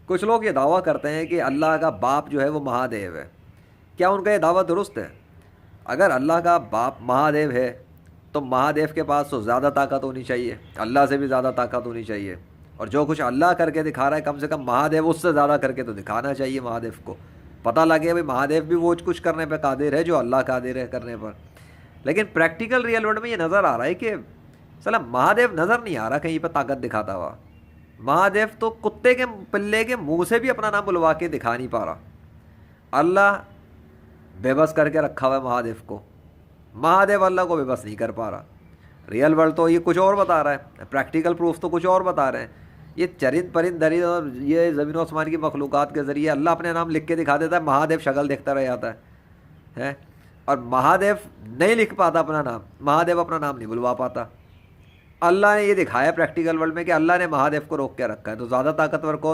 کچھ لوگ یہ دعویٰ کرتے ہیں کہ اللہ کا باپ جو ہے وہ مہادیو ہے. کیا ان کا یہ دعویٰ درست ہے؟ اگر اللہ کا باپ مہادیو ہے تو مہادیو کے پاس تو زیادہ طاقت ہونی چاہیے، اللہ سے بھی زیادہ طاقت ہونی چاہیے، اور جو کچھ اللہ کر کے دکھا رہا ہے کم سے کم مہادیو اس سے زیادہ کر کے تو دکھانا چاہیے. مہادیو کو پتہ لگے بھائی مہادیو بھی وہ کچھ کرنے پہ قادر ہے جو اللہ قادر ہے کرنے پر. لیکن پریکٹیکل ریئل ورلڈ میں یہ نظر آ رہا ہے کہ صلا مہادیو نظر نہیں آ رہا کہیں پہ طاقت دکھاتا ہوا. مہادیو تو کتے کے پلے کے منہ سے بھی اپنا نام بلوا کے دکھا نہیں پا رہا. اللہ بے بس کر کے رکھا ہوا ہے مہادیو کو، مہادیو اللہ کو بے بس نہیں کر پا رہا. ریئل ورلڈ تو یہ کچھ اور بتا رہا ہے، پریکٹیکل پروف تو کچھ اور بتا رہے ہیں. یہ چرند پرند درند اور یہ زمین و آسمان کی مخلوقات کے ذریعے اللہ اپنے نام لکھ کے دکھا دیتا ہے، مہادیو شکل دیکھتا رہ جاتا ہے. اور مہادیو نہیں لکھ پاتا اپنا نام، مہادیو اپنا نام نہیں بلوا پاتا. اللہ نے یہ دکھایا پریکٹیکل ورلڈ میں کہ اللہ نے مہادیو کو روک کے رکھا ہے. تو زیادہ طاقتور کون